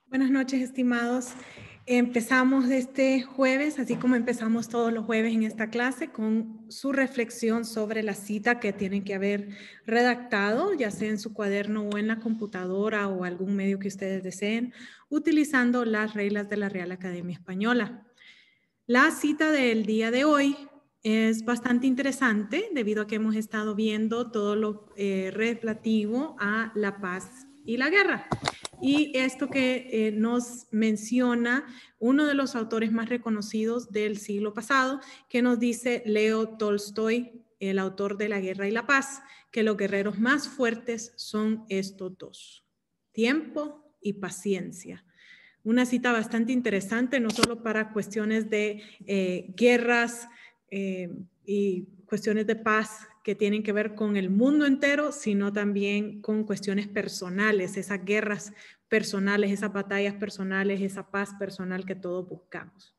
Buenas noches, estimados. Empezamos este jueves, así como empezamos todos los jueves en esta clase, con su reflexión sobre la cita que tienen que haber redactado, ya sea en su cuaderno o en la computadora o algún medio que ustedes deseen, utilizando las reglas de la Real Academia Española. La cita del día de hoy es bastante interesante debido a que hemos estado viendo todo lo relativo a la paz y la guerra. Y esto que nos menciona uno de los autores más reconocidos del siglo pasado, que nos dice Leo Tolstoy, el autor de La Guerra y la Paz, que los guerreros más fuertes son estos dos: tiempo y paciencia. Una cita bastante interesante, no solo para cuestiones de guerras y cuestiones de paz que tienen que ver con el mundo entero, sino también con cuestiones personales, esas guerras personales, esas batallas personales, esa paz personal que todos buscamos.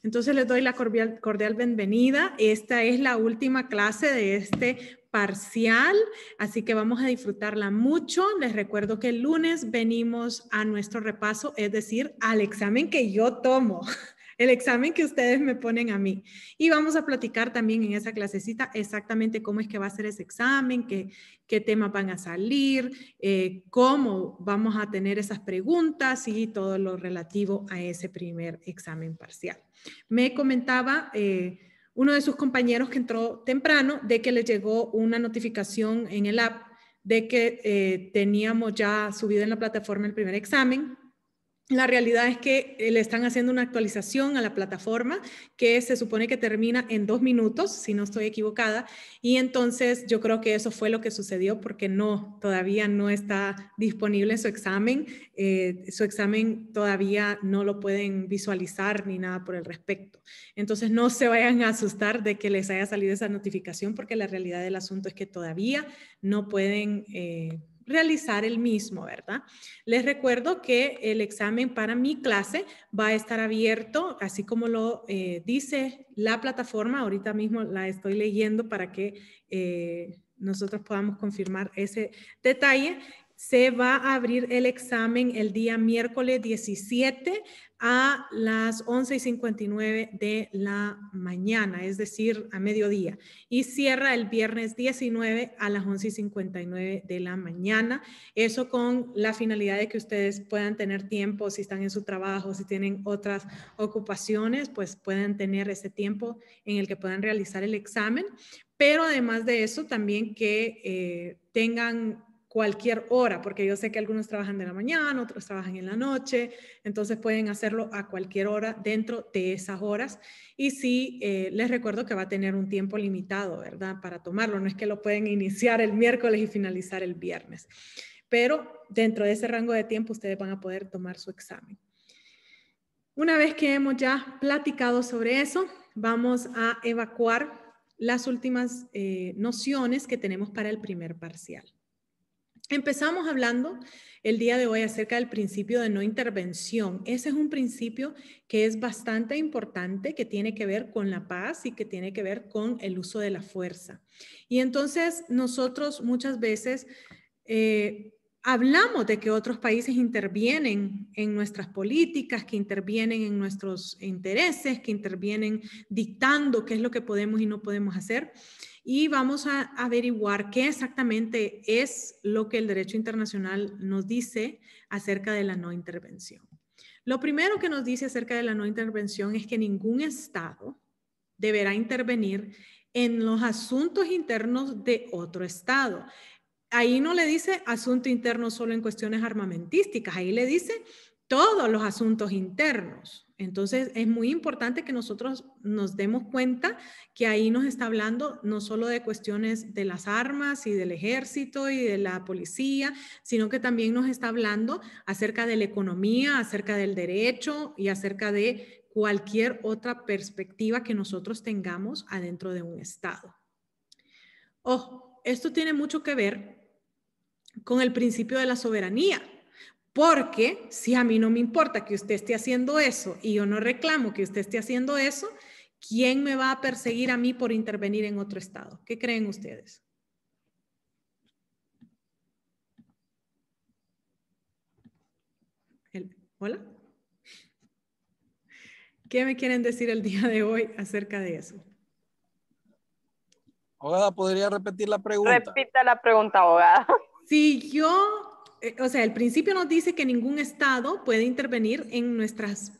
Entonces les doy la cordial bienvenida. Esta es la última clase de este parcial, así que vamos a disfrutarla mucho. Les recuerdo que el lunes venimos a nuestro repaso, es decir, al examen que yo tomo, el examen que ustedes me ponen a mí. Y vamos a platicar también en esa clasecita exactamente cómo es que va a ser ese examen, qué temas van a salir, cómo vamos a tener esas preguntas y todo lo relativo a ese primer examen parcial. Me comentaba uno de sus compañeros que entró temprano de que le llegó una notificación en el app de que teníamos ya subido en la plataforma el primer examen. La realidad es que le están haciendo una actualización a la plataforma que se supone que termina en 2 minutos, si no estoy equivocada, y entonces yo creo que eso fue lo que sucedió porque todavía no está disponible su examen todavía no lo pueden visualizar ni nada por el respecto. Entonces no se vayan a asustar de que les haya salido esa notificación porque la realidad del asunto es que todavía no pueden realizar el mismo, ¿verdad? Les recuerdo que el examen para mi clase va a estar abierto, así como lo dice la plataforma. Ahorita mismo la estoy leyendo para que nosotros podamos confirmar ese detalle. Se va a abrir el examen el día miércoles 17 a las 11:59 de la mañana, es decir, a mediodía, y cierra el viernes 19 a las 11:59 de la mañana. Eso con la finalidad de que ustedes puedan tener tiempo, si están en su trabajo, si tienen otras ocupaciones, pues puedan tener ese tiempo en el que puedan realizar el examen. Pero además de eso, también que tengan cualquier hora, porque yo sé que algunos trabajan de la mañana, otros trabajan en la noche, entonces pueden hacerlo a cualquier hora dentro de esas horas. Y sí, les recuerdo que va a tener un tiempo limitado, ¿verdad? Para tomarlo, no es que lo pueden iniciar el miércoles y finalizar el viernes, pero dentro de ese rango de tiempo ustedes van a poder tomar su examen. Una vez que hemos ya platicado sobre eso, vamos a evacuar las últimas nociones que tenemos para el primer parcial. Empezamos hablando el día de hoy acerca del principio de no intervención. Ese es un principio que es bastante importante, que tiene que ver con la paz y que tiene que ver con el uso de la fuerza. Y entonces nosotros muchas veces hablamos de que otros países intervienen en nuestras políticas, que intervienen en nuestros intereses, que intervienen dictando qué es lo que podemos y no podemos hacer. Y vamos a averiguar qué exactamente es lo que el derecho internacional nos dice acerca de la no intervención. Lo primero que nos dice acerca de la no intervención es que ningún Estado deberá intervenir en los asuntos internos de otro Estado. Ahí no le dice asunto interno solo en cuestiones armamentísticas, ahí le dice todos los asuntos internos. Entonces es muy importante que nosotros nos demos cuenta que ahí nos está hablando no solo de cuestiones de las armas y del ejército y de la policía, sino que también nos está hablando acerca de la economía, acerca del derecho y acerca de cualquier otra perspectiva que nosotros tengamos adentro de un Estado. Ojo, esto tiene mucho que ver con el principio de la soberanía. Porque si a mí no me importa que usted esté haciendo eso y yo no reclamo que usted esté haciendo eso, ¿quién me va a perseguir a mí por intervenir en otro estado? ¿Qué creen ustedes? Hola. ¿Qué me quieren decir el día de hoy acerca de eso? Abogada, ¿podría repetir la pregunta? Repita la pregunta, abogada. Si yo, o sea, el principio nos dice que ningún Estado puede intervenir en nuestros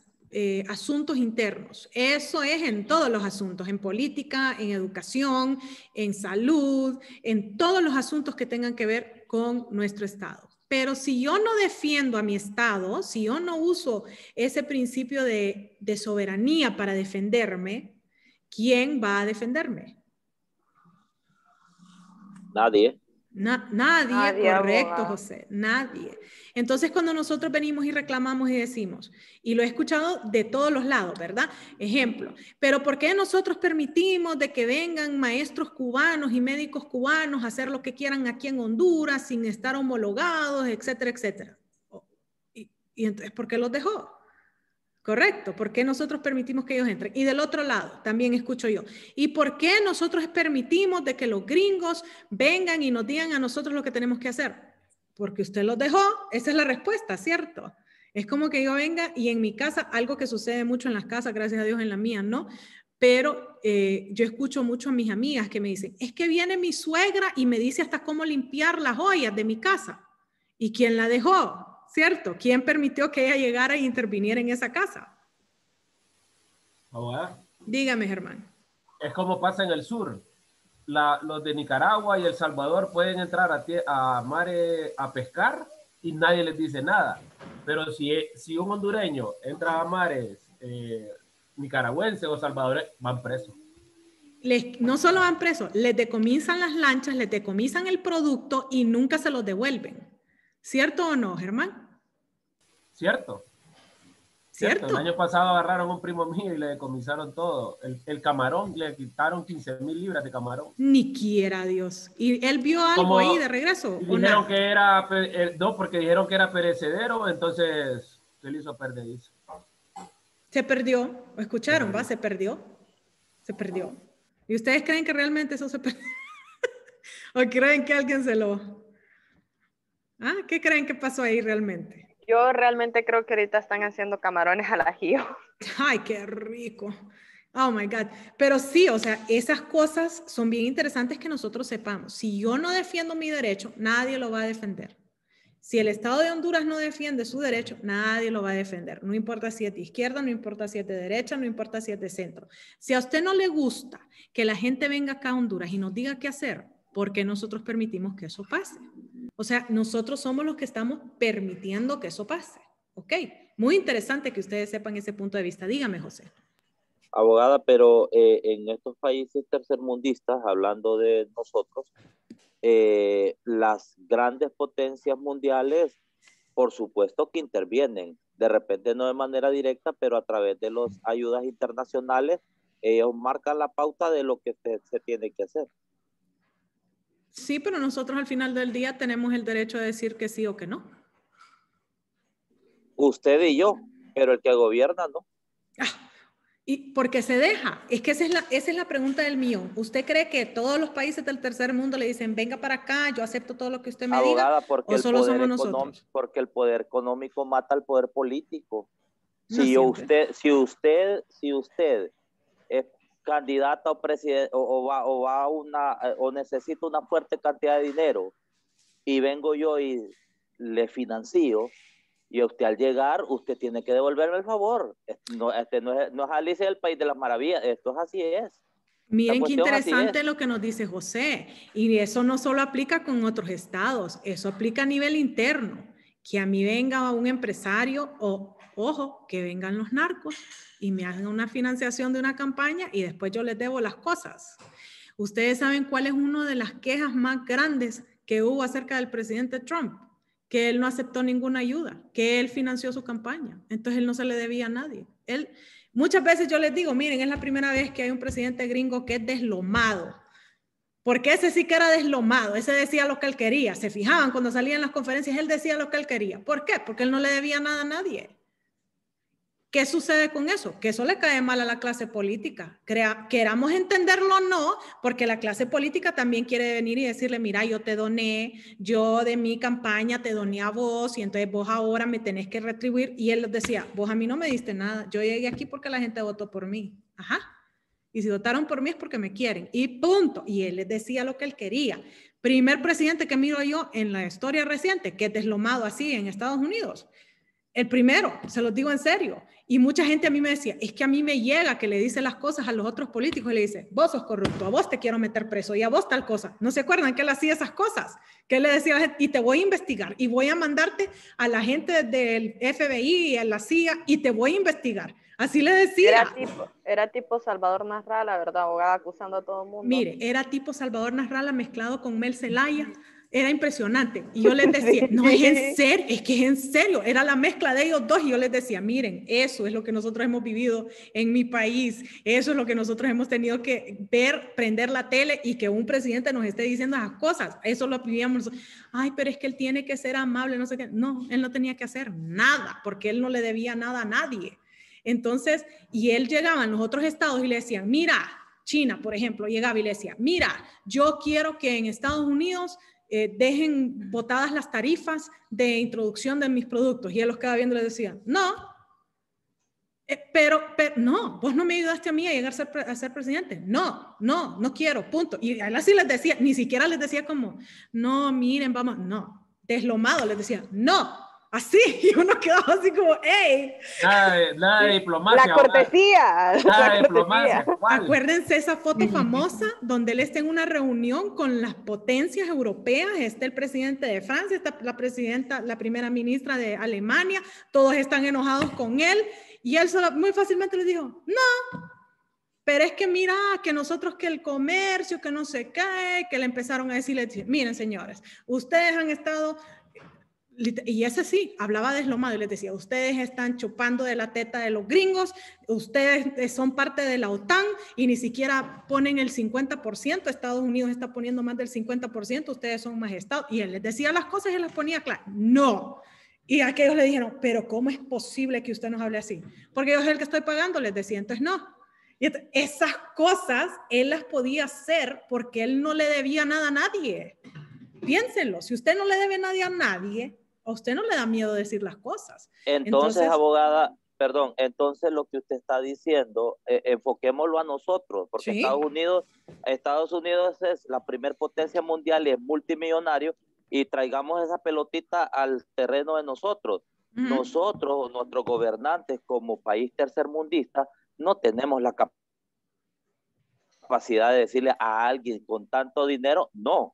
asuntos internos. Eso es en todos los asuntos, en política, en educación, en salud, en todos los asuntos que tengan que ver con nuestro Estado. Pero si yo no defiendo a mi Estado, si yo no uso ese principio de soberanía para defenderme, ¿quién va a defenderme? Nadie. Nadie, correcto, abogada. José, nadie. Entonces, cuando nosotros venimos y reclamamos y decimos, y lo he escuchado de todos los lados, ¿verdad? Ejemplo, pero ¿por qué nosotros permitimos de que vengan maestros cubanos y médicos cubanos a hacer lo que quieran aquí en Honduras sin estar homologados, etcétera, etcétera? Y entonces, ¿por qué los dejó? Correcto, ¿por qué nosotros permitimos que ellos entren? Y del otro lado, también escucho yo, ¿y por qué nosotros permitimos de que los gringos vengan y nos digan a nosotros lo que tenemos que hacer? Porque usted los dejó, esa es la respuesta, ¿cierto? Es como que yo venga y en mi casa, algo que sucede mucho en las casas, gracias a Dios en la mía, ¿no? Pero yo escucho mucho a mis amigas que me dicen, es que viene mi suegra y me dice hasta cómo limpiar las ollas de mi casa. ¿Y quién la dejó? ¿Cierto? ¿Quién permitió que ella llegara e interviniera en esa casa? Abogada, Dígame, Germán. es como pasa en el sur. Los de Nicaragua y El Salvador pueden entrar a mares a pescar y nadie les dice nada. Pero si un hondureño entra a mares nicaragüenses o salvadoreños, van presos. No solo van presos, les decomisan las lanchas, les decomisan el producto y nunca se los devuelven. ¿Cierto o no, Germán? ¿Cierto? ¿Cierto? El año pasado agarraron a un primo mío y le decomisaron todo. El camarón, le quitaron 15,000 libras de camarón. Ni quiera Dios. ¿Y él vio algo ahí de regreso? Y dijeron que era, no, porque dijeron que era perecedero, entonces se le hizo perdedizo. Se perdió, ¿o escucharon? ¿Va? Se perdió. Se perdió. ¿Y ustedes creen que realmente eso se perdió? ¿O creen que alguien se lo... ¿Ah? ¿Qué creen que pasó ahí realmente? Yo realmente creo que ahorita están haciendo camarones al ajillo. Ay, qué rico. Oh my God. Pero sí, o sea, esas cosas son bien interesantes que nosotros sepamos. Si yo no defiendo mi derecho, nadie lo va a defender. Si el Estado de Honduras no defiende su derecho, nadie lo va a defender. No importa si es de izquierda, no importa si es de derecha, no importa si es de centro. Si a usted no le gusta que la gente venga acá a Honduras y nos diga qué hacer, ¿por qué nosotros permitimos que eso pase? O sea, nosotros somos los que estamos permitiendo que eso pase. ¿Ok? Muy interesante que ustedes sepan ese punto de vista. Dígame, José. Abogada, pero en estos países tercermundistas, hablando de nosotros, las grandes potencias mundiales, por supuesto que intervienen, de repente no de manera directa, pero a través de las ayudas internacionales, ellos marcan la pauta de lo que se tiene que hacer. Sí, pero nosotros al final del día tenemos el derecho de decir que sí o que no. Usted y yo, pero el que gobierna no. Y porque se deja. Es que esa es la pregunta del millón. ¿Usted cree que todos los países del tercer mundo le dicen, venga para acá, yo acepto todo lo que usted me Abogada, diga? ¿O solo somos nosotros? Porque el poder económico mata al poder político. No Si siempre. usted es candidata o presidente o necesita una fuerte cantidad de dinero y vengo yo y le financio, y usted al llegar, usted tiene que devolverme el favor. No es Alicia del País de las Maravillas, esto es así es. Miren qué interesante lo que nos dice José. Y eso no solo aplica con otros estados, eso aplica a nivel interno. Que a mí venga un empresario o, ojo, que vengan los narcos y me hagan una financiación de una campaña y después yo les debo las cosas. Ustedes saben cuál es una de las quejas más grandes que hubo acerca del presidente Trump, que él no aceptó ninguna ayuda, que él financió su campaña, entonces él no se le debía a nadie. Muchas veces yo les digo, miren, es la primera vez que hay un presidente gringo que es deslomado, porque ese sí que era deslomado, ese decía lo que él quería, se fijaban cuando salía en las conferencias, él decía lo que él quería. ¿Por qué? Porque él no le debía nada a nadie. ¿Qué sucede con eso? Que eso le cae mal a la clase política. Queramos entenderlo o no, porque la clase política también quiere venir y decirle, mira, yo te doné, yo de mi campaña te doné a vos y entonces vos ahora me tenés que retribuir. Y él les decía, vos a mí no me diste nada, yo llegué aquí porque la gente votó por mí. Ajá. Y si votaron por mí es porque me quieren. Y punto. Y él les decía lo que él quería. Primer presidente que miro yo en la historia reciente, que es deslomado así en Estados Unidos. El primero, se los digo en serio. Y mucha gente a mí me decía, es que a mí me llega que le dice las cosas a los otros políticos y le dice, vos sos corrupto, a vos te quiero meter preso y a vos tal cosa. ¿No se acuerdan que él hacía esas cosas? Que él le decía a la gente, y te voy a investigar y voy a mandarte a la gente del FBI y a la CIA y te voy a investigar. Así le decía. Era tipo Salvador Nasralla, la verdad, abogada acusando a todo el mundo. Mire, era tipo Salvador Nasralla mezclado con Mel Zelaya. Era impresionante. Y yo les decía, no es en serio, es que es en serio. Era la mezcla de ellos dos y yo les decía, miren, eso es lo que nosotros hemos vivido en mi país. Eso es lo que nosotros hemos tenido que ver, prender la tele y que un presidente nos esté diciendo esas cosas. Eso lo vivíamos. Ay, pero es que él tiene que ser amable, no sé qué. No, él no tenía que hacer nada porque él no le debía nada a nadie. Entonces, y él llegaba en los otros estados y le decían, mira, China, por ejemplo, llegaba y le decía, mira, yo quiero que en Estados Unidos dejen botadas las tarifas de introducción de mis productos. Y él los quedaba viendo y les decía, no, pero no, vos no me ayudaste a mí a llegar a ser presidente. No quiero, punto. Y él así les decía, ni siquiera les decía como, no, miren, vamos, no, deslomado, les decía, no. Así, y uno quedaba así como, ¡ey! Nada de diplomacia. La cortesía. Nada de diplomacia. Acuérdense esa foto famosa donde él está en una reunión con las potencias europeas, está el presidente de Francia, está la primera ministra de Alemania, todos están enojados con él, y él muy fácilmente les dijo, no, pero es que mira, que nosotros que el comercio, que no sé qué, que le empezaron a decirle, miren señores, ustedes han estado... Y ese sí, hablaba deslomado y les decía, ustedes están chupando de la teta de los gringos, ustedes son parte de la OTAN y ni siquiera ponen el 50%, Estados Unidos está poniendo más del 50%, ustedes son más estados. Y él les decía las cosas y las ponía claras. No. Y aquellos le dijeron, pero ¿cómo es posible que usted nos hable así? Porque yo soy el que estoy pagando, les decía, entonces no. Y esas cosas él las podía hacer porque él no le debía nada a nadie. Piénsenlo, si usted no le debe nada a nadie, a usted no le da miedo decir las cosas. Entonces, abogada, perdón, entonces lo que usted está diciendo, enfoquémoslo a nosotros, porque ¿sí? Estados Unidos es la primer potencia mundial y es multimillonario, y traigamos esa pelotita al terreno de nosotros. Nosotros, nuestros gobernantes como país tercermundista, no tenemos la capacidad de decirle a alguien con tanto dinero, no.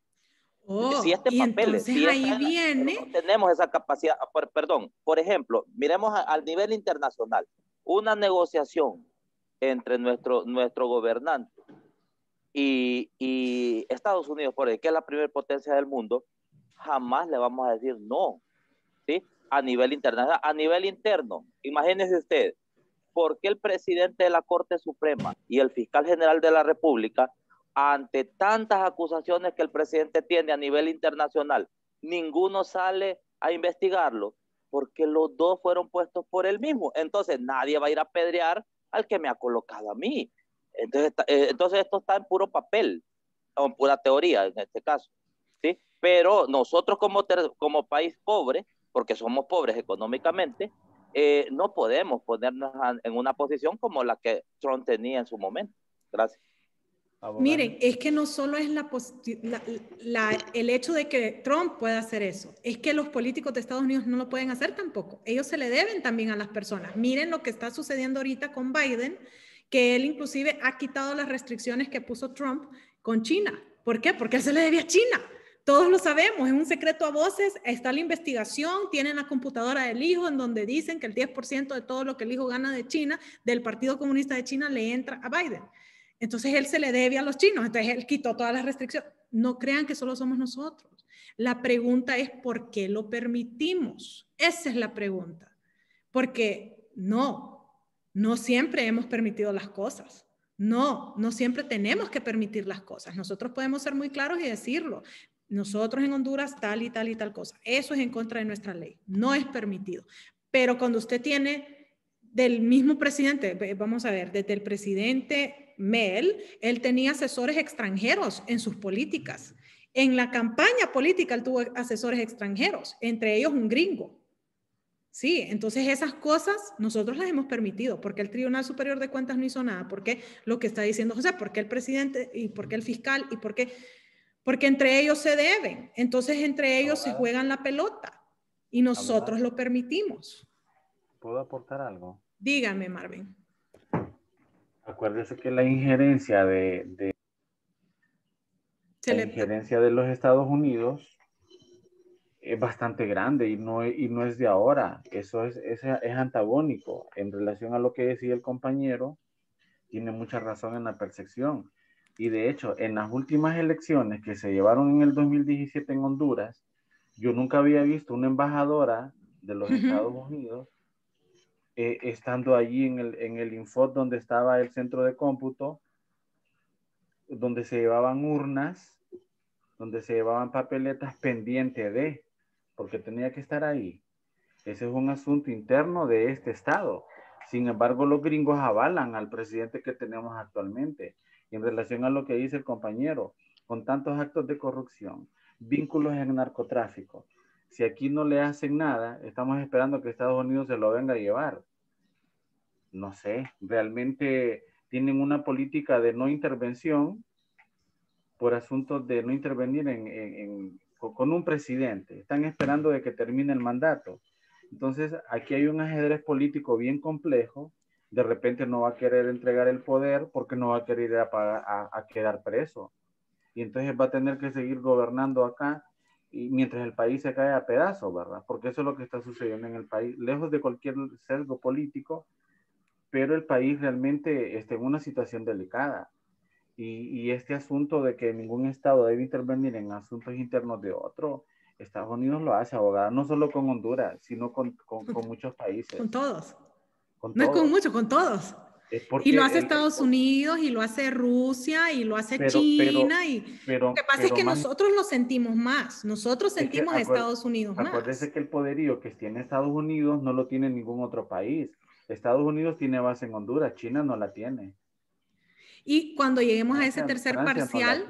Si este papel, si ahí viene... no tenemos esa capacidad, perdón, por ejemplo, miremos al nivel internacional, una negociación entre nuestro gobernante y Estados Unidos, por ejemplo, que es la primera potencia del mundo, jamás le vamos a decir no, ¿sí? A nivel internacional, a nivel interno, imagínese usted, ¿por qué el presidente de la Corte Suprema y el fiscal general de la República, ante tantas acusaciones que el presidente tiene a nivel internacional, ninguno sale a investigarlo? Porque los dos fueron puestos por él mismo. Entonces nadie va a ir a apedrear al que me ha colocado a mí. Entonces esto está en puro papel, o en pura teoría en este caso, ¿sí? Pero nosotros como país pobre, porque somos pobres económicamente, no podemos ponernos en una posición como la que Trump tenía en su momento. Gracias. Miren, es que no solo es el hecho de que Trump pueda hacer eso, es que los políticos de Estados Unidos no lo pueden hacer tampoco. Ellos se le deben también a las personas. Miren lo que está sucediendo ahorita con Biden, que él inclusive ha quitado las restricciones que puso Trump con China. ¿Por qué? Porque él se le debe a China. Todos lo sabemos, es un secreto a voces, está la investigación, tienen la computadora del hijo en donde dicen que el 10% de todo lo que el hijo gana de China, del Partido Comunista de China, le entra a Biden. Entonces él se le debe a los chinos, entonces él quitó todas las restricciones. No crean que solo somos nosotros. La pregunta es ¿por qué lo permitimos? Esa es la pregunta. Porque no siempre hemos permitido las cosas. No siempre tenemos que permitir las cosas. Nosotros podemos ser muy claros y decirlo. Nosotros en Honduras tal y tal y tal cosa. Eso es en contra de nuestra ley. No es permitido. Pero cuando usted tiene del mismo presidente, vamos a ver, desde el presidente Mel, él tenía asesores extranjeros en sus políticas. En la campaña política él tuvo asesores extranjeros, entre ellos un gringo. Sí, entonces esas cosas nosotros las hemos permitido, porque el Tribunal Superior de Cuentas no hizo nada, porque lo que está diciendo José, porque el presidente y porque el fiscal y porque entre ellos se deben, entonces entre ellos se juegan la pelota y nosotros lo permitimos. ¿Puedo aportar algo? Dígame, Marvin. Acuérdese que la injerencia de los Estados Unidos es bastante grande y no es de ahora. Eso es antagónico. En relación a lo que decía el compañero, tiene mucha razón en la percepción. Y de hecho, en las últimas elecciones que se llevaron en el 2017 en Honduras, yo nunca había visto una embajadora de los Estados Unidos estando allí en el Infot, donde estaba el centro de cómputo, donde se llevaban urnas, donde se llevaban papeletas pendientes de, porque tenía que estar ahí. Ese es un asunto interno de este estado. Sin embargo, los gringos avalan al presidente que tenemos actualmente. Y en relación a lo que dice el compañero, con tantos actos de corrupción, vínculos en narcotráfico, si aquí no le hacen nada, estamos esperando que Estados Unidos se lo venga a llevar. No sé, realmente tienen una política de no intervención por asuntos de no intervenir con un presidente. Están esperando de que termine el mandato. Entonces, aquí hay un ajedrez político bien complejo. De repente no va a querer entregar el poder porque no va a querer ir a quedar preso. Y entonces va a tener que seguir gobernando acá y mientras el país se cae a pedazos, ¿verdad? Porque eso es lo que está sucediendo en el país, lejos de cualquier sesgo político, pero el país realmente está en una situación delicada. Y este asunto de que ningún estado debe intervenir en asuntos internos de otro, Estados Unidos lo hace, abogada, no solo con Honduras, sino con muchos países. Con todos. Con no todos. es con muchos, con todos. Y lo hace Estados Unidos, y lo hace Rusia, y lo hace China. Lo que pasa es que nosotros lo sentimos más. Nosotros sentimos a Estados Unidos más. Acuérdese que el poderío que tiene Estados Unidos no lo tiene ningún otro país. Estados Unidos tiene base en Honduras, China no la tiene. Y cuando lleguemos a ese tercer Francia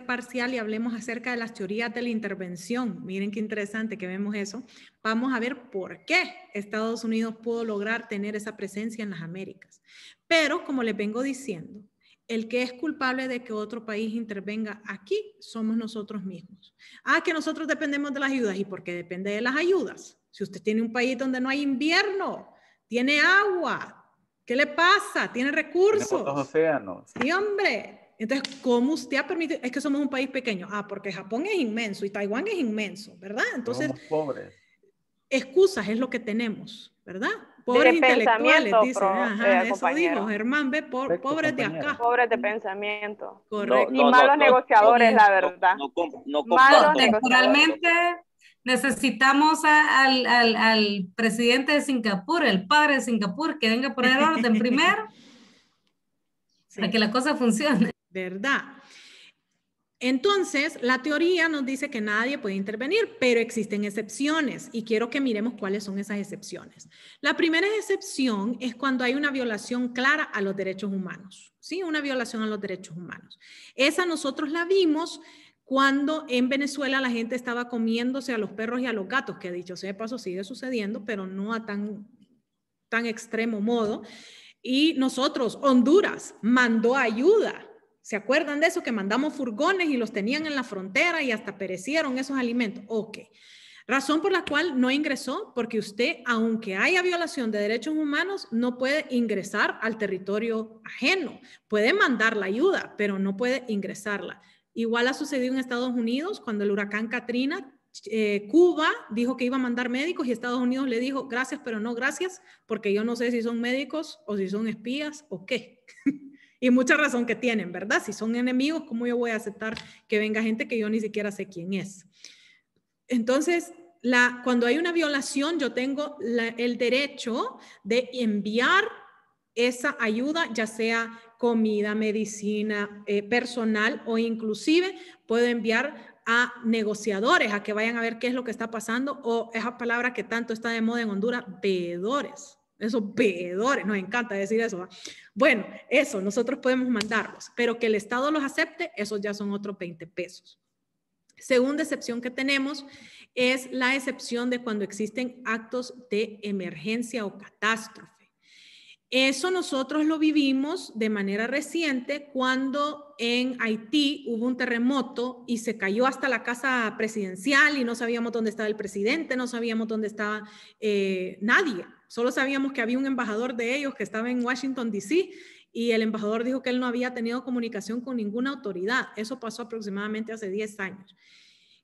parcial y hablemos acerca de las teorías de la intervención, miren qué interesante que vemos eso, vamos a ver por qué Estados Unidos pudo lograr tener esa presencia en las Américas. Pero, como les vengo diciendo, el que es culpable de que otro país intervenga aquí somos nosotros mismos. Que nosotros dependemos de las ayudas. ¿Y por qué depende de las ayudas? Si usted tiene un país donde no hay invierno, tiene agua, ¿qué le pasa? Tiene recursos. Tiene otros océanos. Sí, hombre. Entonces, ¿cómo usted ha permitido? Es que somos un país pequeño. Porque Japón es inmenso y Taiwán es inmenso, ¿verdad? Entonces, somos pobres. Excusas es lo que tenemos, ¿verdad? Pobres intelectuales, dice. Eso dijo Germán, ve, pobres de acá. Pobres de pensamiento. Correcto. Y malos negociadores, la verdad. Malos temporalmente necesitamos al presidente de Singapur, el padre de Singapur, que venga a poner orden primero para que la cosa funcione. ¿Verdad? Entonces, la teoría nos dice que nadie puede intervenir, pero existen excepciones y quiero que miremos cuáles son esas excepciones. La primera excepción es cuando hay una violación clara a los derechos humanos, ¿sí? Una violación a los derechos humanos. Esa nosotros la vimos cuando en Venezuela la gente estaba comiéndose a los perros y a los gatos, que dicho sea de paso sigue sucediendo, pero no a tan extremo modo. Y nosotros, Honduras, mandó ayuda. ¿Se acuerdan de eso? Que mandamos furgones y los tenían en la frontera y hasta perecieron esos alimentos. Ok. Razón por la cual no ingresó, porque usted, aunque haya violación de derechos humanos, no puede ingresar al territorio ajeno. Puede mandar la ayuda, pero no puede ingresarla. Igual ha sucedido en Estados Unidos cuando el huracán Katrina, Cuba dijo que iba a mandar médicos y Estados Unidos le dijo gracias, pero no gracias, porque yo no sé si son médicos o si son espías o qué. Y mucha razón que tienen, ¿verdad? Si son enemigos, ¿cómo yo voy a aceptar que venga gente que yo ni siquiera sé quién es? Entonces, cuando hay una violación, yo tengo el derecho de enviar esa ayuda, ya sea comida, medicina, personal o inclusive puedo enviar a negociadores a que vayan a ver qué es lo que está pasando, o esa palabra que tanto está de moda en Honduras, veedores. Esos veedores, nos encanta decir eso, ¿va? Bueno, eso, nosotros podemos mandarlos, pero que el Estado los acepte, esos ya son otros 20 pesos. Segunda excepción que tenemos es la excepción de cuando existen actos de emergencia o catástrofe. Eso nosotros lo vivimos de manera reciente cuando en Haití hubo un terremoto y se cayó hasta la casa presidencial y no sabíamos dónde estaba el presidente, no sabíamos dónde estaba nadie. Solo sabíamos que había un embajador de ellos que estaba en Washington, D.C., y el embajador dijo que él no había tenido comunicación con ninguna autoridad. Eso pasó aproximadamente hace 10 años.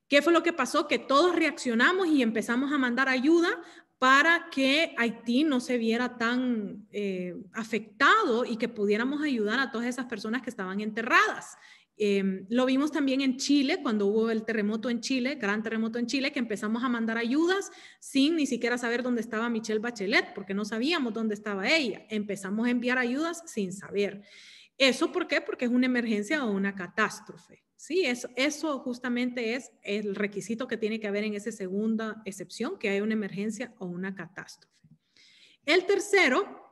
¿Qué fue lo que pasó? Que todos reaccionamos y empezamos a mandar ayuda para que Haití no se viera tan afectado y que pudiéramos ayudar a todas esas personas que estaban enterradas. Lo vimos también en Chile, cuando hubo el terremoto en Chile, gran terremoto en Chile, que empezamos a mandar ayudas sin ni siquiera saber dónde estaba Michelle Bachelet, porque no sabíamos dónde estaba ella. Empezamos a enviar ayudas sin saber. ¿Eso por qué? Porque es una emergencia o una catástrofe. Sí, eso justamente es el requisito que tiene que haber en esa segunda excepción, que hay una emergencia o una catástrofe. El tercero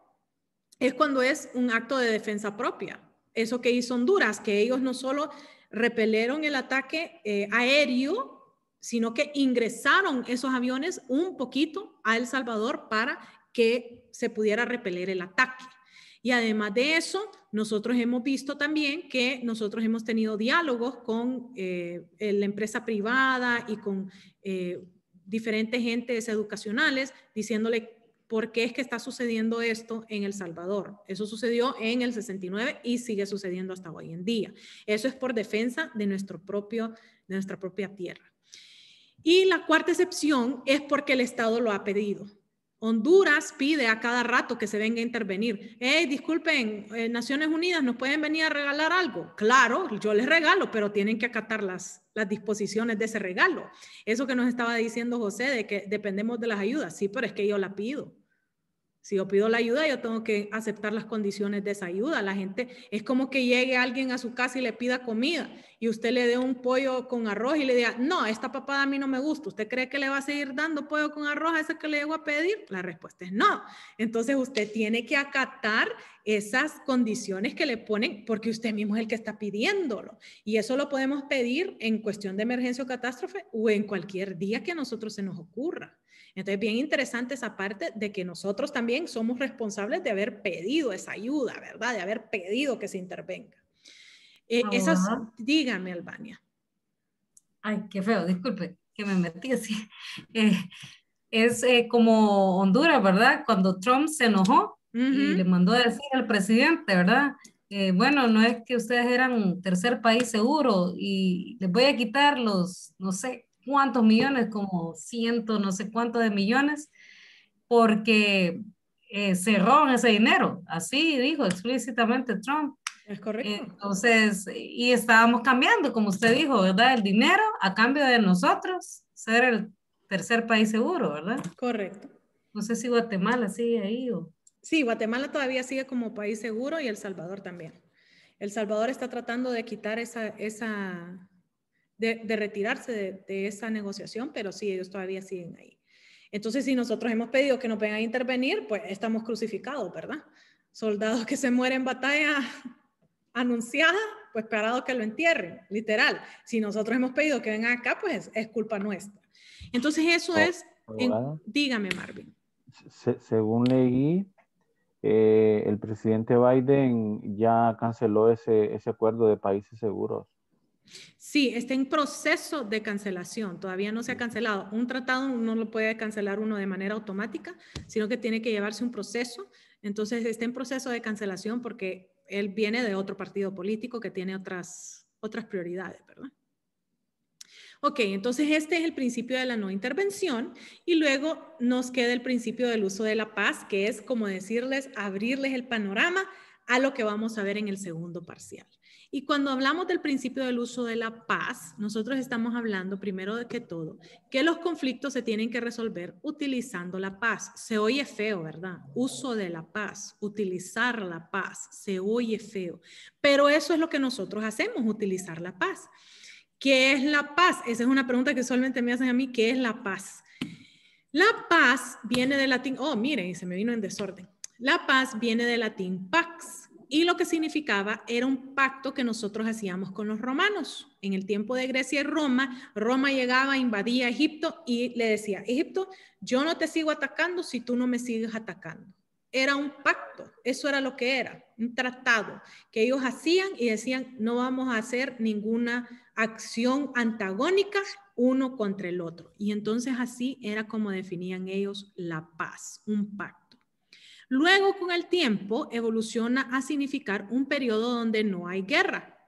es cuando es un acto de defensa propia. Eso que hizo Honduras, que ellos no solo repelieron el ataque aéreo, sino que ingresaron esos aviones un poquito a El Salvador para que se pudiera repeler el ataque. Y además de eso, nosotros hemos visto también que nosotros hemos tenido diálogos con la empresa privada y con diferentes entes educacionales diciéndole por qué es que está sucediendo esto en El Salvador. Eso sucedió en el 69 y sigue sucediendo hasta hoy en día. Eso es por defensa de nuestra propia tierra. Y la cuarta excepción es porque el Estado lo ha pedido. Honduras pide a cada rato que se venga a intervenir. Hey, disculpen, Naciones Unidas, ¿nos pueden venir a regalar algo? Claro, yo les regalo, pero tienen que acatar las disposiciones de ese regalo. Eso que nos estaba diciendo José, de que dependemos de las ayudas. Sí, pero es que yo la pido. Si yo pido la ayuda, yo tengo que aceptar las condiciones de esa ayuda. La gente, es como que llegue alguien a su casa y le pida comida y usted le dé un pollo con arroz y le diga, no, esta papada a mí no me gusta. ¿Usted cree que le va a seguir dando pollo con arroz a ese que le llegó a pedir? La respuesta es no. Entonces usted tiene que acatar esas condiciones que le ponen porque usted mismo es el que está pidiéndolo. Y eso lo podemos pedir en cuestión de emergencia o catástrofe o en cualquier día que a nosotros se nos ocurra. Entonces, bien interesante esa parte de que nosotros también somos responsables de haber pedido esa ayuda, ¿verdad? De haber pedido que se intervenga. Dígame, Albania. Ay, qué feo, disculpe que me metí así. Es como Honduras, ¿verdad? Cuando Trump se enojó y le mandó a decir al presidente, ¿verdad? Bueno, no es que ustedes eran un tercer país seguro y les voy a quitar los, no sé, cuántos millones, como ciento, no sé cuántos de millones, porque se roban ese dinero. Así dijo explícitamente Trump. Es correcto. Entonces, y estábamos cambiando, como usted dijo, ¿verdad? El dinero a cambio de nosotros ser el tercer país seguro, ¿verdad? Correcto. No sé si Guatemala sigue ahí o... Sí, Guatemala todavía sigue como país seguro y El Salvador también. El Salvador está tratando de quitar de retirarse de esa negociación, pero sí, ellos todavía siguen ahí. Entonces, si nosotros hemos pedido que nos vengan a intervenir, pues estamos crucificados, ¿verdad? Soldados que se mueren en batalla anunciada, pues parados que lo entierren, literal. Si nosotros hemos pedido que vengan acá, pues es culpa nuestra. Entonces, eso es... dígame, Marvin. Según leí, el presidente Biden ya canceló ese acuerdo de países seguros. Sí, está en proceso de cancelación, todavía no se ha cancelado. Un tratado no lo puede cancelar uno de manera automática, sino que tiene que llevarse un proceso. Entonces está en proceso de cancelación porque él viene de otro partido político que tiene otras prioridades, ¿verdad? Ok, entonces este es el principio de la no intervención y luego nos queda el principio del uso de la paz, que es como decirles, abrirles el panorama a lo que vamos a ver en el segundo parcial. Y cuando hablamos del principio del uso de la paz, nosotros estamos hablando primero de que todo, que los conflictos se tienen que resolver utilizando la paz. Se oye feo, ¿verdad? Uso de la paz, utilizar la paz, se oye feo, pero eso es lo que nosotros hacemos, utilizar la paz. ¿Qué es la paz? Esa es una pregunta que usualmente me hacen a mí. ¿Qué es la paz? La paz viene del latín, oh, miren, se me vino en desorden. La paz viene del latín pax y lo que significaba era un pacto que nosotros hacíamos con los romanos. En el tiempo de Grecia y Roma, Roma llegaba, invadía Egipto y le decía, Egipto, yo no te sigo atacando si tú no me sigues atacando. Era un pacto, eso era lo que era, un tratado que ellos hacían y decían, no vamos a hacer ninguna acción antagónica uno contra el otro. Y entonces así era como definían ellos la paz, un pacto. Luego, con el tiempo, evoluciona a significar un periodo donde no hay guerra.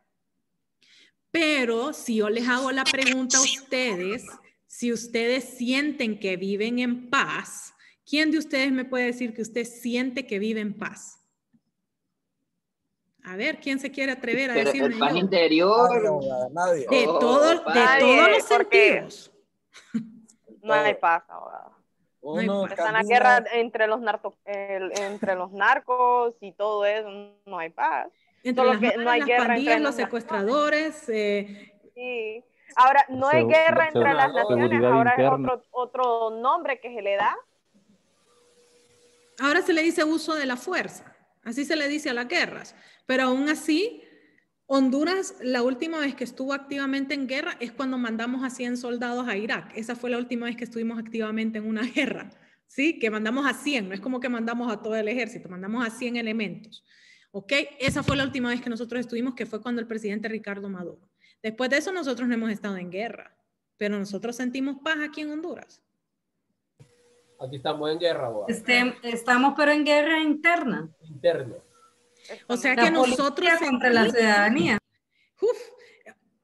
Pero si yo les hago la pregunta a ustedes, si ustedes sienten que viven en paz, ¿quién de ustedes me puede decir que usted siente que vive en paz? A ver, ¿quién se quiere atrever a decirme el paz yo? interior. Nadie. De todos los sentidos. No hay paz, abogada. Están las guerras entre los narcos y todo eso, no hay paz. Entre Solo las, que no hay las guerra pandillas, entre los secuestradores. Sí. Ahora, no hay guerra entre las naciones, ahora interna. Es otro nombre que se le da. Ahora se le dice uso de la fuerza, así se le dice a las guerras, pero aún así, Honduras, la última vez que estuvo activamente en guerra es cuando mandamos a 100 soldados a Irak. Esa fue la última vez que estuvimos activamente en una guerra, ¿sí? Que mandamos a 100, no es como que mandamos a todo el ejército, mandamos a 100 elementos, ¿ok? Esa fue la última vez que nosotros estuvimos, que fue cuando el presidente Ricardo Maduro. Después de eso nosotros no hemos estado en guerra, pero nosotros sentimos paz aquí en Honduras. Aquí estamos en guerra, estamos pero en guerra interna. Interna. O sea que nosotros entre la ciudadanía.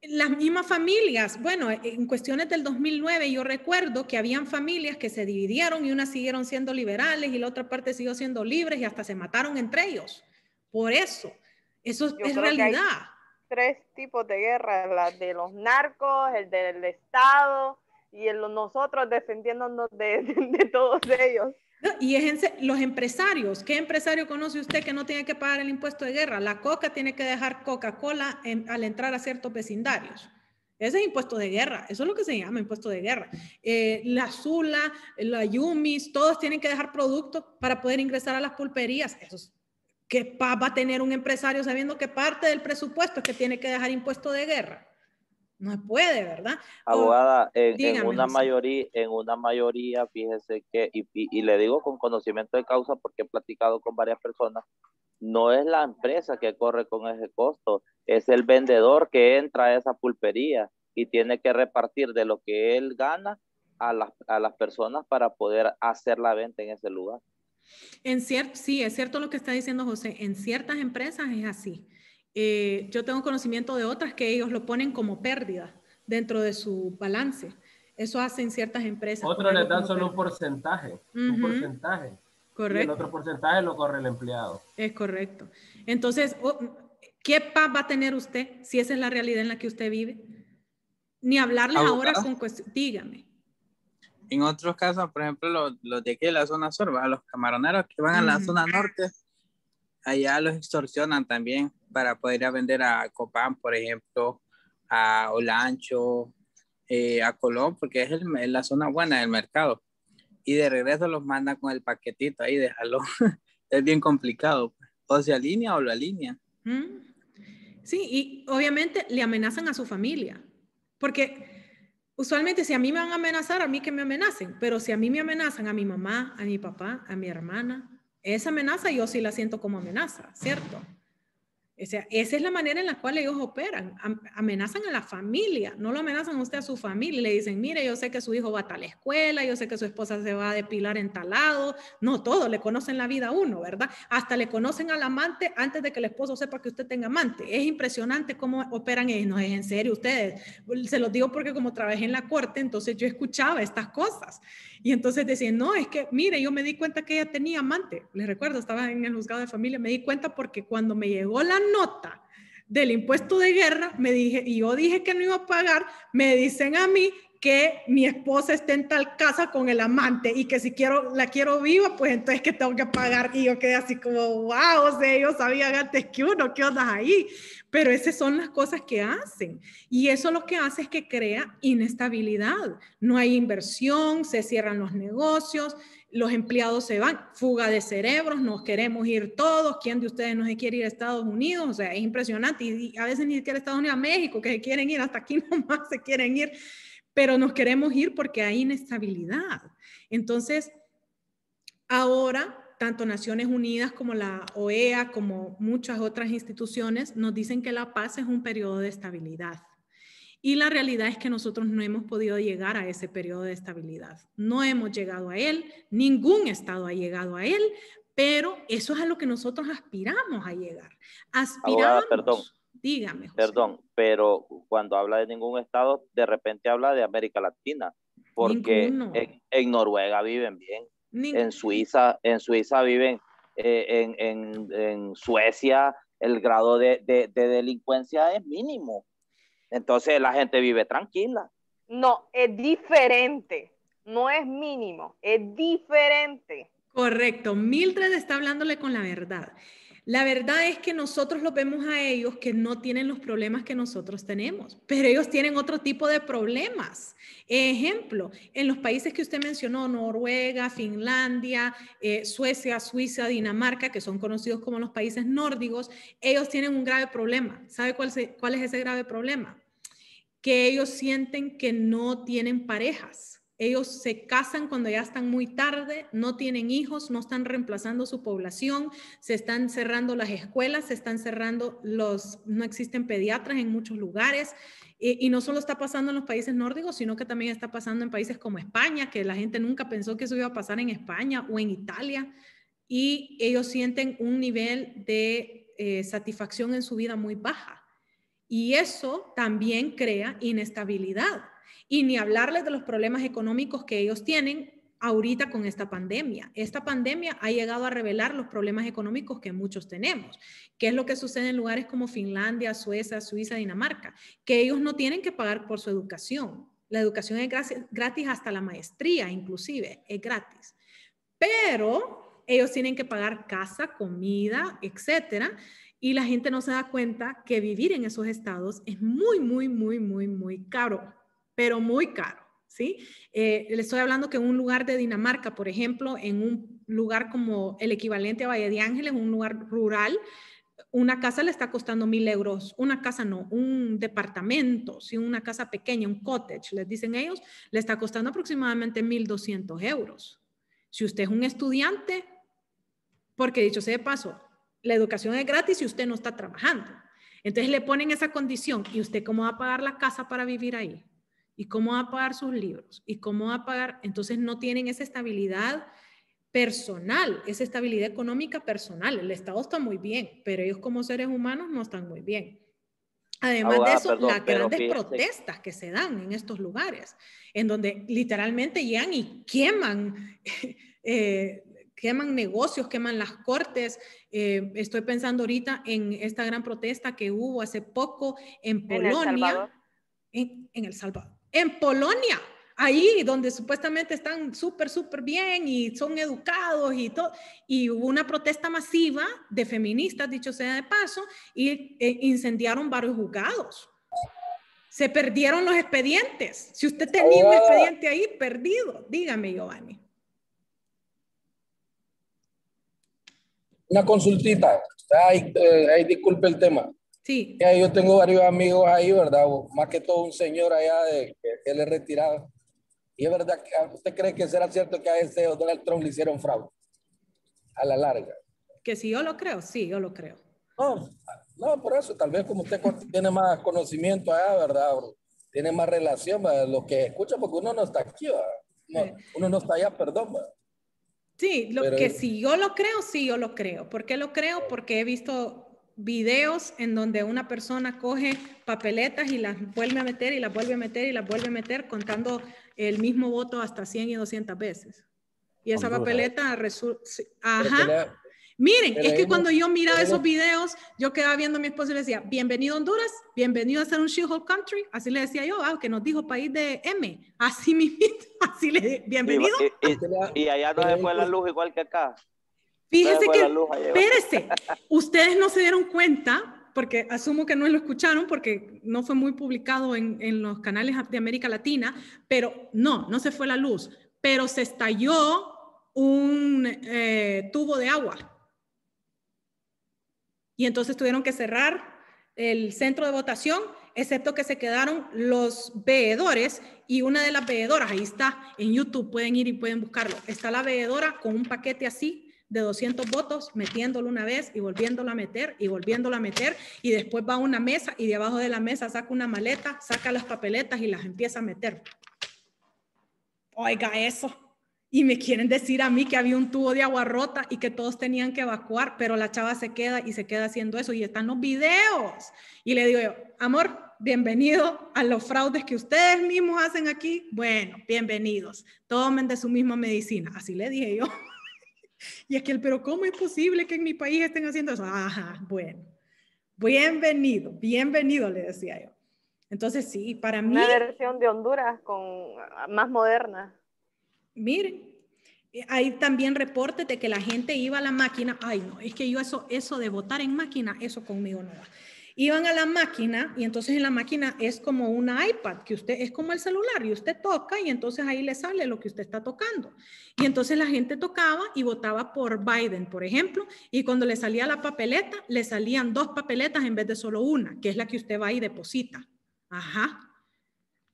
Las mismas familias, bueno, en cuestiones del 2009 yo recuerdo que habían familias que se dividieron y unas siguieron siendo liberales y la otra parte siguió siendo libres y hasta se mataron entre ellos. Por eso es realidad. Hay 3 tipos de guerra, la de los narcos, el del Estado y nosotros defendiéndonos de todos ellos. Y los empresarios, ¿qué empresario conoce usted que no tiene que pagar el impuesto de guerra? La Coca tiene que dejar Coca-Cola al entrar a ciertos vecindarios. Ese es impuesto de guerra, eso es lo que se llama impuesto de guerra. La Zula, la Yumis, todos tienen que dejar productos para poder ingresar a las pulperías. ¿Qué va a tener un empresario sabiendo que parte del presupuesto es que tiene que dejar impuesto de guerra? No se puede, ¿verdad? Abogada, en una mayoría, fíjese que, y le digo con conocimiento de causa porque he platicado con varias personas, no es la empresa que corre con ese costo, es el vendedor que entra a esa pulpería y tiene que repartir de lo que él gana a las personas para poder hacer la venta en ese lugar. Sí, es cierto lo que está diciendo José, en ciertas empresas es así. Yo tengo conocimiento de otras que ellos lo ponen como pérdida dentro de su balance. Eso hacen ciertas empresas. Otros les dan solo un porcentaje. Un porcentaje. Correcto. Y el otro porcentaje lo corre el empleado. Es correcto. Entonces, ¿qué paz va a tener usted si esa es la realidad en la que usted vive? Ni hablarles ahora con cuestiones. Dígame. En otros casos, por ejemplo, los de aquí de la zona sur, los camaroneros que van a la zona norte, allá los extorsionan también para poder ir a vender a Copán, por ejemplo, a Olancho, a Colón, porque es la zona buena del mercado. Y de regreso los mandan con el paquetito ahí, déjalo. Es bien complicado. O se alinea o lo alinea. Sí, y obviamente le amenazan a su familia. Porque usualmente si a mí me van a amenazar, a mí que me amenacen. Pero si a mí me amenazan a mi mamá, a mi papá, a mi hermana, esa amenaza yo sí la siento como amenaza, ¿cierto? O sea, esa es la manera en la cual ellos operan. Amenazan a la familia, no lo amenazan a usted a su familia. Le dicen, mire, yo sé que su hijo va a tal escuela, yo sé que su esposa se va a depilar en tal lado. No, todo, le conocen la vida a uno, ¿verdad? Hasta le conocen al amante antes de que el esposo sepa que usted tenga amante. Es impresionante cómo operan ellos. No es en serio ustedes. Se los digo porque como trabajé en la corte, entonces yo escuchaba estas cosas. Y entonces decían, no, es que, mire, yo me di cuenta que ella tenía amante. Les recuerdo, estaba en el juzgado de familia, me di cuenta porque cuando me llegó la nota del impuesto de guerra, me dije, y yo dije que no iba a pagar, me dicen a mí que mi esposa esté en tal casa con el amante y que si la quiero viva, pues entonces que tengo que pagar. Y yo quedé así como, wow, o sea, ellos sabían antes que uno, ¿qué onda ahí? Pero esas son las cosas que hacen. Y eso lo que hace es que crea inestabilidad. No hay inversión, se cierran los negocios, los empleados se van, fuga de cerebros, nos queremos ir todos. ¿Quién de ustedes no se quiere ir a Estados Unidos? O sea, es impresionante. Y a veces ni siquiera a Estados Unidos, a México, que se quieren ir, hasta aquí nomás se quieren ir. Pero nos queremos ir porque hay inestabilidad. Entonces, ahora, tanto Naciones Unidas como la OEA, como muchas otras instituciones, nos dicen que la paz es un periodo de estabilidad. Y la realidad es que nosotros no hemos podido llegar a ese periodo de estabilidad. No hemos llegado a él, ningún Estado ha llegado a él, pero eso es a lo que nosotros aspiramos a llegar. Aspiramos... Abogada, perdón. Dígame, José. Perdón, pero cuando habla de ningún estado, de repente habla de América Latina, porque en Noruega viven bien, en Suiza viven, en Suecia el grado de delincuencia es mínimo, entonces la gente vive tranquila. No, es diferente, no es mínimo, es diferente. Correcto, Mildred está hablándole con la verdad. La verdad es que nosotros los vemos a ellos que no tienen los problemas que nosotros tenemos, pero ellos tienen otro tipo de problemas. Ejemplo, en los países que usted mencionó, Noruega, Finlandia, Suecia, Suiza, Dinamarca, que son conocidos como los países nórdicos, ellos tienen un grave problema. ¿Sabe cuál es ese grave problema? Que ellos sienten que no tienen parejas. Ellos se casan cuando ya están muy tarde, no tienen hijos, no están reemplazando su población, se están cerrando las escuelas, se están cerrando no existen pediatras en muchos lugares. Y no solo está pasando en los países nórdicos, sino que también está pasando en países como España, que la gente nunca pensó que eso iba a pasar en España o en Italia. Y ellos sienten un nivel de satisfacción en su vida muy baja. Y eso también crea inestabilidad. Y ni hablarles de los problemas económicos que ellos tienen ahorita con esta pandemia. Esta pandemia ha llegado a revelar los problemas económicos que muchos tenemos. ¿Qué es lo que sucede en lugares como Finlandia, Suecia, Suiza, Dinamarca? Que ellos no tienen que pagar por su educación. La educación es gratis, hasta la maestría inclusive es gratis. Pero ellos tienen que pagar casa, comida, etcétera. Y la gente no se da cuenta que vivir en esos estados es muy, muy, muy, muy, muy caro, pero muy caro, ¿sí? Le estoy hablando que en un lugar de Dinamarca, por ejemplo, en un lugar como el equivalente a Valle de Ángeles, un lugar rural, una casa le está costando 1,000 euros. Una casa no, un departamento, ¿sí? Una casa pequeña, un cottage, les dicen ellos, le está costando aproximadamente 1,200 euros. Si usted es un estudiante, porque dicho sea de paso, la educación es gratis si usted no está trabajando. Entonces le ponen esa condición. ¿Y usted cómo va a pagar la casa para vivir ahí? ¿Y cómo va a pagar sus libros? ¿Y cómo va a pagar? Entonces no tienen esa estabilidad personal, esa estabilidad económica personal. El Estado está muy bien, pero ellos como seres humanos no están muy bien. Además de eso, las grandes protestas que se dan en estos lugares, en donde literalmente llegan y queman negocios, queman las cortes. Estoy pensando ahorita en esta gran protesta que hubo hace poco en Polonia. En El Salvador. En Polonia, ahí donde supuestamente están súper, súper bien y son educados y todo. Y hubo una protesta masiva de feministas, dicho sea de paso, y incendiaron varios juzgados. Se perdieron los expedientes. Si usted tenía un expediente ahí perdido, dígame, Giovanni. Una consultita. Ay, disculpe el tema. Sí. Yo tengo varios amigos ahí, ¿verdad? Más que todo un señor allá que él es retirado. Y es verdad que usted cree que será cierto que a ese Donald Trump le hicieron fraude a la larga. Que si yo lo creo, sí, yo lo creo. No, por eso, tal vez como usted tiene más conocimiento allá, ¿verdad? Tiene más relación, ¿verdad? Lo que escucha, porque uno no está aquí, ¿verdad? No, uno no está allá, perdón, ¿verdad? Sí, que si yo lo creo, sí, yo lo creo. ¿Por qué lo creo? Porque he visto videos en donde una persona coge papeletas y las vuelve a meter y las vuelve a meter y las vuelve a meter contando el mismo voto hasta 100 y 200 veces. Y esa papeleta resulta... Ajá. Miren, es que cuando yo miraba esos videos, yo quedaba viendo a mi esposo y le decía, bienvenido a Honduras, bienvenido a ser un shithole country, así le decía yo, que nos dijo país de M, así mismo, así le dije, bienvenido. Y allá no se fue la luz igual que acá. Fíjese que, espérese, ustedes no se dieron cuenta, porque asumo que no lo escucharon, porque no fue muy publicado en los canales de América Latina, pero no se fue la luz, pero se estalló un tubo de agua. Y entonces tuvieron que cerrar el centro de votación, excepto que se quedaron los veedores, y una de las veedoras, ahí está, en YouTube, pueden ir y pueden buscarlo, está la veedora con un paquete así, de 200 votos, metiéndolo una vez y volviéndolo a meter y volviéndolo a meter, y después va a una mesa y debajo de la mesa saca una maleta, saca las papeletas y las empieza a meter. Oiga eso. Y me quieren decir a mí que había un tubo de agua rota y que todos tenían que evacuar, pero la chava se queda haciendo eso y están los videos. Y le digo yo, amor, bienvenido a los fraudes que ustedes mismos hacen aquí. Bueno, bienvenidos. Tomen de su misma medicina. Así le dije yo. Y es que pero ¿cómo es posible que en mi país estén haciendo eso? Ajá, bueno. Bienvenido, le decía yo. Entonces sí, para mí... Una versión de Honduras más moderna. Miren, hay también reportes de que la gente iba a la máquina. Ay, no, es que yo eso de votar en máquina, eso conmigo no va. Iban a la máquina y entonces en la máquina es como una iPad, que usted es como el celular y usted toca y entonces ahí le sale lo que usted está tocando. Y entonces la gente tocaba y votaba por Biden, por ejemplo, y cuando le salía la papeleta, le salían 2 papeletas en vez de solo una, que es la que usted va y deposita. Ajá.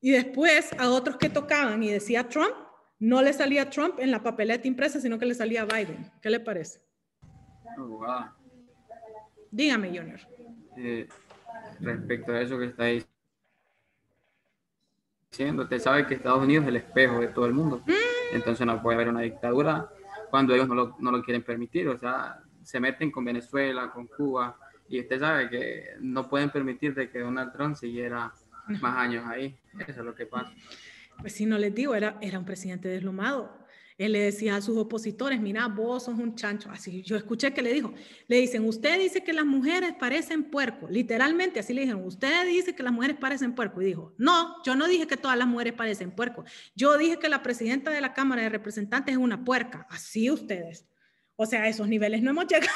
Y después a otros que tocaban y decía Trump, no le salía Trump en la papeleta impresa, sino que le salía Biden. ¿Qué le parece? Abogada. Dígame, Junior. Respecto a eso que está diciendo, usted sabe que Estados Unidos es el espejo de todo el mundo. Entonces no puede haber una dictadura cuando ellos no lo quieren permitir. O sea, se meten con Venezuela, con Cuba, y usted sabe que no pueden permitir de que Donald Trump siguiera más años ahí. Eso es lo que pasa. Pues si no les digo, era un presidente deslumado. Él le decía a sus opositores, mira, vos sos un chancho. Así, yo escuché que le dijo, le dicen, usted dice que las mujeres parecen puerco. Literalmente así le dijeron, usted dice que las mujeres parecen puerco. Y dijo, no, yo no dije que todas las mujeres parecen puerco. Yo dije que la presidenta de la Cámara de Representantes es una puerca. Así ustedes. O sea, a esos niveles no hemos llegado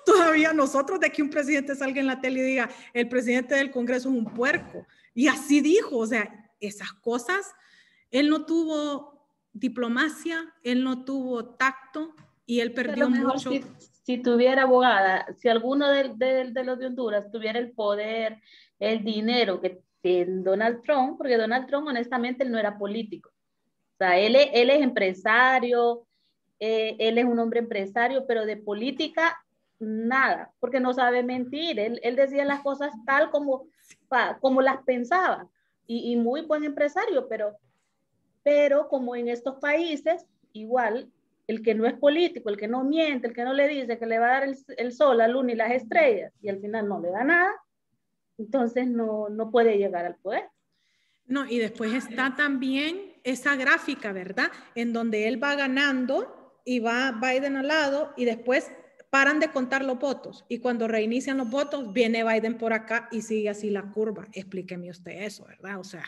todavía nosotros de que un presidente salga en la tele y diga, el presidente del Congreso es un puerco. Y así dijo, o sea, esas cosas, él no tuvo diplomacia, él no tuvo tacto y él perdió mucho. Si tuviera abogada, si alguno de los de Honduras tuviera el poder, el dinero que tiene Donald Trump, porque Donald Trump honestamente él no era político. O sea, él es empresario, él es un hombre empresario, pero de política nada, porque no sabe mentir. Él decía las cosas tal como las pensaba y muy buen empresario, pero como en estos países, igual, el que no es político, el que no miente, el que no le dice que le va a dar el sol, la luna y las estrellas, y al final no le da nada, entonces no puede llegar al poder. No, y después está también esa gráfica, ¿verdad? En donde él va ganando y va Biden al lado y después paran de contar los votos. Y cuando reinician los votos, viene Biden por acá y sigue así la curva. Explíqueme usted eso, ¿verdad? O sea,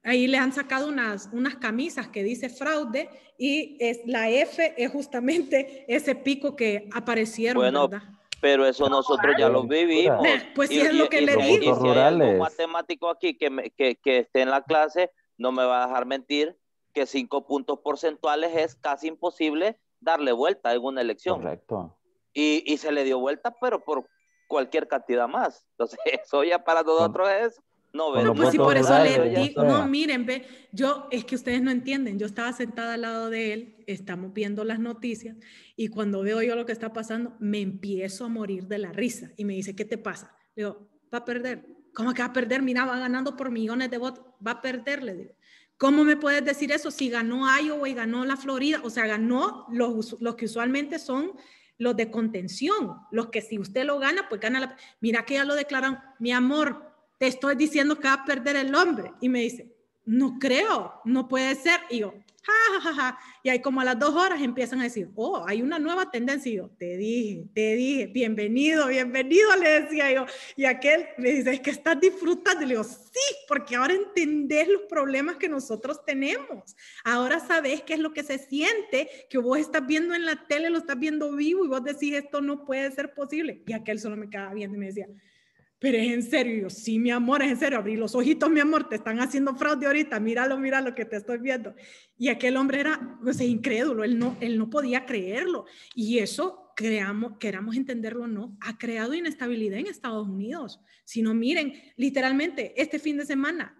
ahí le han sacado unas camisas que dice fraude y la F es justamente ese pico que aparecieron, bueno, ¿verdad? Pero eso nosotros ya lo vivimos. Pues sí, es lo que le digo. Y si hay algún matemático aquí que esté en la clase, no me va a dejar mentir que 5 puntos porcentuales es casi imposible darle vuelta a alguna elección. Correcto. Y se le dio vuelta, pero por cualquier cantidad más. Entonces, eso ya para nosotros es... No, pues sí, por eso le digo, no, miren, es que ustedes no entienden, yo estaba sentada al lado de él, estamos viendo las noticias, y cuando veo yo lo que está pasando, me empiezo a morir de la risa, y me dice, ¿qué te pasa? Le digo, va a perder. ¿Cómo que va a perder? Mira, va ganando por millones de votos, va a perder, le digo. ¿Cómo me puedes decir eso? Si ganó Iowa y ganó la Florida, o sea, ganó los que usualmente son los de contención, los que si usted lo gana, pues gana Mira que ya lo declaran, mi amor, te estoy diciendo que va a perder el hombre. Y me dice, no creo, no puede ser. Y yo, ja, ja, ja, ja. Y ahí como a las 2 horas empiezan a decir, oh, hay una nueva tendencia. Y yo, te dije, bienvenido, bienvenido, le decía yo. Y aquel me dice, es que estás disfrutando. Y le digo, sí, porque ahora entendés los problemas que nosotros tenemos. Ahora sabés qué es lo que se siente, que vos estás viendo en la tele, lo estás viendo vivo y vos decís, esto no puede ser posible. Y aquel solo me quedaba viendo y me decía, pero es en serio. Y yo, sí, mi amor, es en serio. Abrí los ojitos, mi amor, te están haciendo fraude ahorita. Míralo, míralo que te estoy viendo. Y aquel hombre era, o sea, incrédulo. Él no podía creerlo. Y eso, queramos entenderlo o no, ha creado inestabilidad en Estados Unidos. Si no, miren, literalmente, este fin de semana,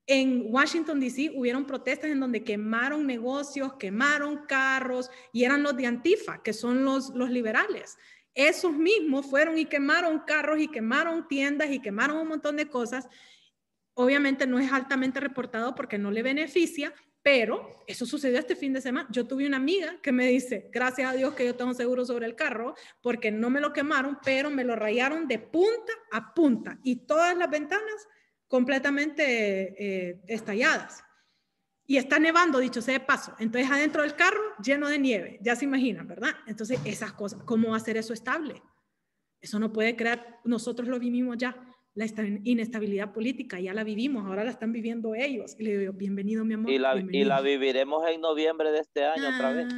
en Washington, D.C. hubieron protestas en donde quemaron negocios, quemaron carros, y eran los de Antifa, que son los liberales. Esos mismos fueron y quemaron carros y quemaron tiendas y quemaron un montón de cosas. Obviamente no es altamente reportado porque no le beneficia, pero eso sucedió este fin de semana. Yo tuve una amiga que me dice, gracias a Dios que yo tengo seguro sobre el carro, porque no me lo quemaron, pero me lo rayaron de punta a punta y todas las ventanas completamente estalladas. Y está nevando, dicho sea de paso. Entonces, adentro del carro, lleno de nieve. Ya se imaginan, ¿verdad? Entonces, esas cosas, ¿cómo hacer eso estable? Eso no puede crear, nosotros lo vivimos ya, la inestabilidad política, ya la vivimos, ahora la están viviendo ellos. Y le digo, bienvenido, mi amor. Y la viviremos en noviembre de este año otra vez.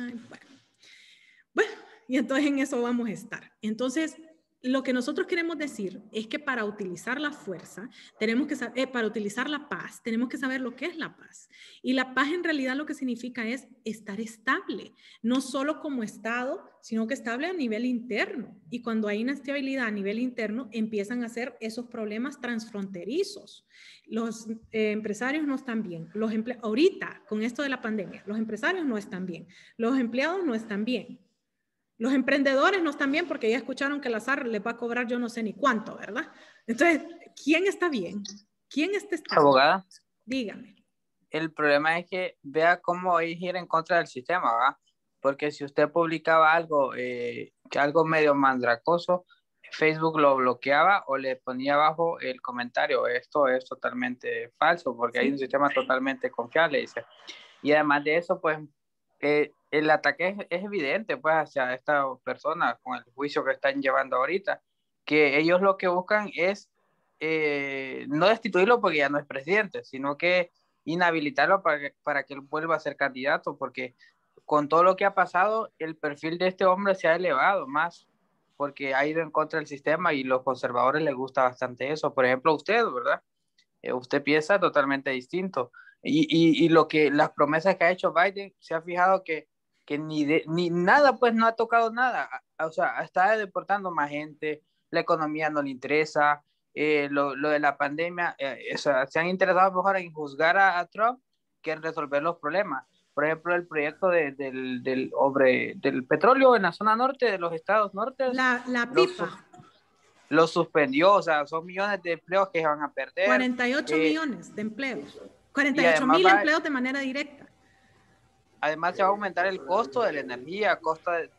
Bueno, y entonces en eso vamos a estar. Entonces, lo que nosotros queremos decir es que para utilizar la fuerza, tenemos que saber, para utilizar la paz, tenemos que saber lo que es la paz. Y la paz en realidad lo que significa es estar estable, no solo como Estado, sino que estable a nivel interno. Y cuando hay inestabilidad a nivel interno, empiezan a ser esos problemas transfronterizos. Los empresarios no están bien. Ahorita, con esto de la pandemia, los empresarios no están bien. Los empleados no están bien. Los emprendedores no están bien porque ya escucharon que la SAR les va a cobrar yo no sé ni cuánto, ¿verdad? Entonces, ¿quién está bien? ¿Quién está estable? Abogada. Dígame. El problema es que vea cómo ir en contra del sistema, ¿va? Porque si usted publicaba algo, algo medio mandracoso, Facebook lo bloqueaba o le ponía abajo el comentario, esto es totalmente falso, porque hay un sistema totalmente confiable, dice. Y además de eso, pues, el ataque es evidente, pues, hacia esta persona con el juicio que están llevando ahorita, que ellos lo que buscan es no destituirlo porque ya no es presidente, sino que inhabilitarlo para que él vuelva a ser candidato, porque con todo lo que ha pasado, el perfil de este hombre se ha elevado más, porque ha ido en contra del sistema y los conservadores les gusta bastante eso. Por ejemplo, usted, ¿verdad? Usted piensa totalmente distinto. Y las promesas que ha hecho Biden, se ha fijado que ni nada, pues no ha tocado nada. O sea, está deportando más gente, la economía no le interesa, lo de la pandemia, o sea, se han interesado mejor en juzgar a Trump que en resolver los problemas. Por ejemplo, el proyecto del petróleo en la zona norte de los estados norte. La pipa. Lo suspendió, o sea, son millones de empleos que se van a perder. 48 millones de empleos. 48,000 empleos de manera directa. Además se va a aumentar el costo de la energía,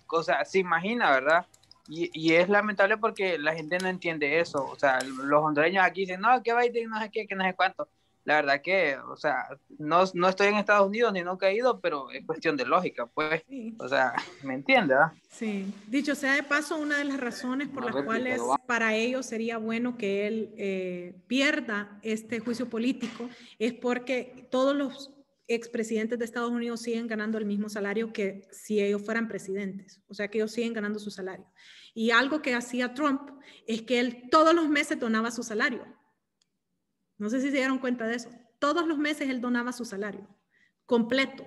o sea, se imagina, ¿verdad? Y es lamentable porque la gente no entiende eso. O sea, los hondureños aquí dicen, no, que Biden no sé qué, que no sé cuánto. La verdad que, o sea, no estoy en Estados Unidos ni nunca he ido, pero es cuestión de lógica, pues. Sí. O sea, ¿me entiendes? Sí. Dicho sea de paso, una de las razones por las cuales para ellos sería bueno que él pierda este juicio político es porque todos los expresidentes de Estados Unidos siguen ganando el mismo salario que si ellos fueran presidentes. O sea, que ellos siguen ganando su salario. Y algo que hacía Trump es que él todos los meses donaba su salario. No sé si se dieron cuenta de eso. Todos los meses él donaba su salario completo,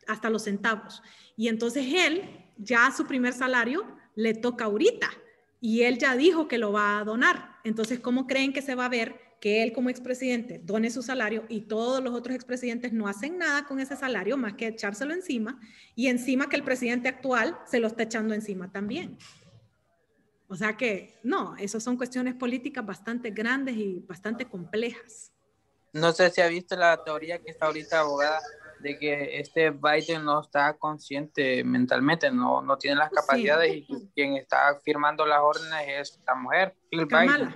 hasta los centavos. Y entonces él, ya su primer salario, le toca ahorita. Y él ya dijo que lo va a donar. Entonces, ¿cómo creen que se va a ver que él como expresidente done su salario y todos los otros expresidentes no hacen nada con ese salario más que echárselo encima? Y encima que el presidente actual se lo está echando encima también. O sea que, no, esas son cuestiones políticas bastante grandes y bastante complejas. No sé si ha visto la teoría que está ahorita, abogada, de que este Biden no está consciente mentalmente, no tiene las capacidades, sí. Y quien está firmando las órdenes es la mujer, Jill Biden.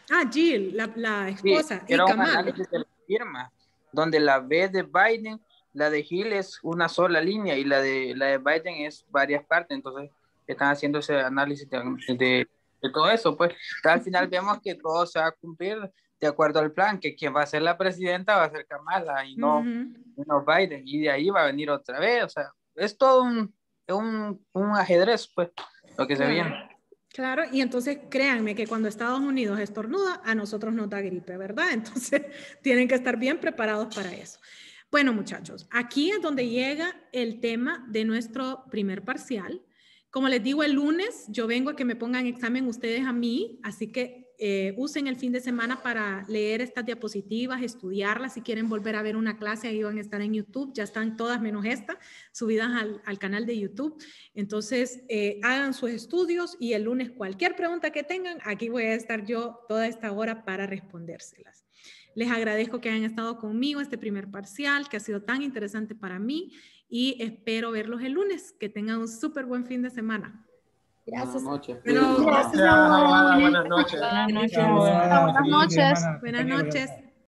Ah, Jill, la esposa. Sí, y era un Kamala. análisis de la firma, donde la B de Biden, la de Hill es una sola línea y la de Biden es varias partes, entonces están haciendo ese análisis de todo eso, pues al final vemos que todo se va a cumplir de acuerdo al plan, que quien va a ser la presidenta va a ser Kamala y no Biden, y de ahí va a venir otra vez, o sea, es todo un ajedrez, pues, lo que se viene. Claro, y entonces créanme que cuando Estados Unidos estornuda, a nosotros nos da gripe, ¿verdad? Entonces tienen que estar bien preparados para eso. Bueno, muchachos, aquí es donde llega el tema de nuestro primer parcial. Como les digo, el lunes yo vengo a que me pongan examen ustedes a mí, así que usen el fin de semana para leer estas diapositivas, estudiarlas. Si quieren volver a ver una clase, ahí van a estar en YouTube. Ya están todas menos esta, subidas al canal de YouTube. Entonces, hagan sus estudios y el lunes cualquier pregunta que tengan, aquí voy a estar yo toda esta hora para respondérselas. Les agradezco que hayan estado conmigo este primer parcial, que ha sido tan interesante para mí, y espero verlos el lunes. Que tengan un súper buen fin de semana. Gracias. Buenas noches. Buenas noches. Buenas noches. Buenas noches. Buenas noches.